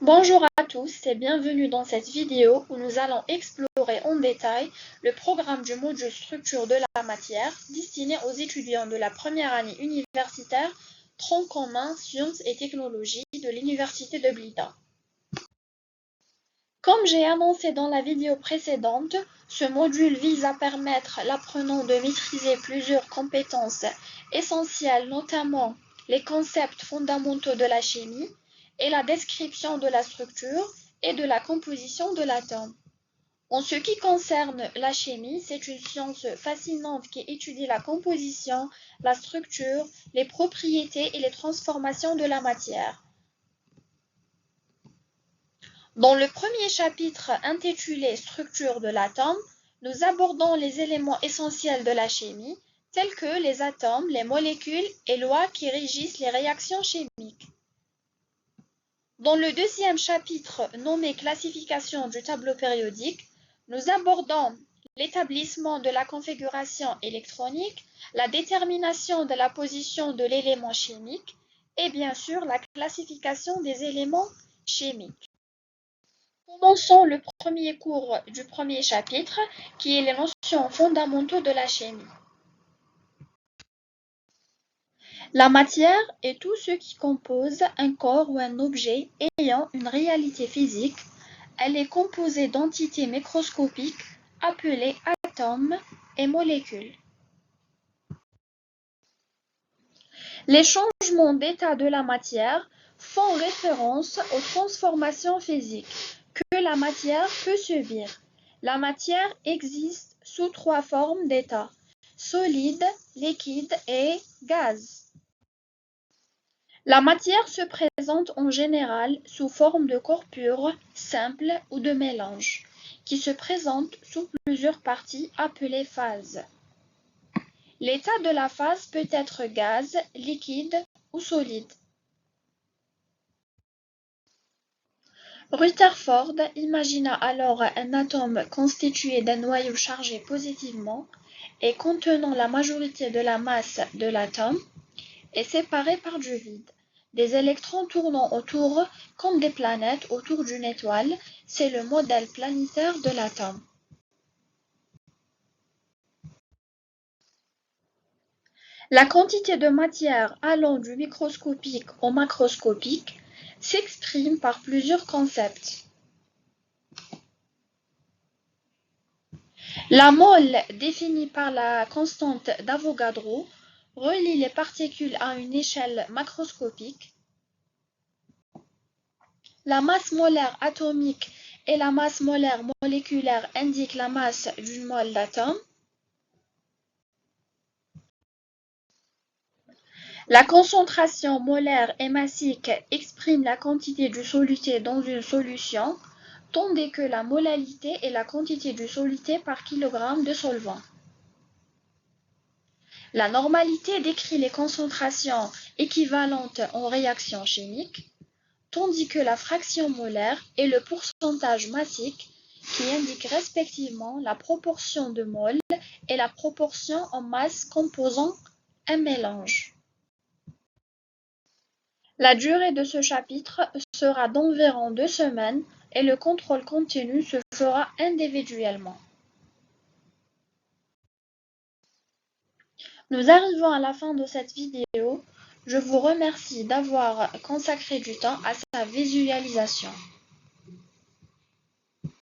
Bonjour à tous et bienvenue dans cette vidéo où nous allons explorer en détail le programme du module structure de la matière destiné aux étudiants de la première année universitaire tronc commun sciences et technologies de l'université de Blida. Comme j'ai annoncé dans la vidéo précédente, ce module vise à permettre l'apprenant de maîtriser plusieurs compétences essentielles, notamment les concepts fondamentaux de la chimie et la description de la structure et de la composition de l'atome. En ce qui concerne la chimie, c'est une science fascinante qui étudie la composition, la structure, les propriétés et les transformations de la matière. Dans le premier chapitre intitulé Structure de l'atome, nous abordons les éléments essentiels de la chimie, tels que les atomes, les molécules et lois qui régissent les réactions chimiques. Dans le deuxième chapitre nommé Classification du tableau périodique, nous abordons l'établissement de la configuration électronique, la détermination de la position de l'élément chimique et bien sûr la classification des éléments chimiques. Commençons le premier cours du premier chapitre, qui est les notions fondamentaux de la chimie. La matière est tout ce qui compose un corps ou un objet ayant une réalité physique. Elle est composée d'entités microscopiques appelées atomes et molécules. Les changements d'état de la matière font référence aux transformations physiques que la matière peut subir. La matière existe sous trois formes d'état: solide, liquide et gaz. La matière se présente en général sous forme de corps pur, simple ou de mélange, qui se présente sous plusieurs parties appelées phases. L'état de la phase peut être gaz, liquide ou solide. Rutherford imagina alors un atome constitué d'un noyau chargé positivement et contenant la majorité de la masse de l'atome et séparé par du vide. Des électrons tournant autour comme des planètes autour d'une étoile, c'est le modèle planétaire de l'atome. La quantité de matière allant du microscopique au macroscopique s'exprime par plusieurs concepts. La mole, définie par la constante d'Avogadro, relie les particules à une échelle macroscopique. La masse molaire atomique et la masse molaire moléculaire indiquent la masse d'une mole d'atome. La concentration molaire et massique exprime la quantité du soluté dans une solution, tandis que la molalité est la quantité du soluté par kilogramme de solvant. La normalité décrit les concentrations équivalentes en réaction chimique, tandis que la fraction molaire est le pourcentage massique qui indique respectivement la proportion de moles et la proportion en masse composant un mélange. La durée de ce chapitre sera d'environ 2 semaines et le contrôle continu se fera individuellement. Nous arrivons à la fin de cette vidéo. Je vous remercie d'avoir consacré du temps à sa visualisation.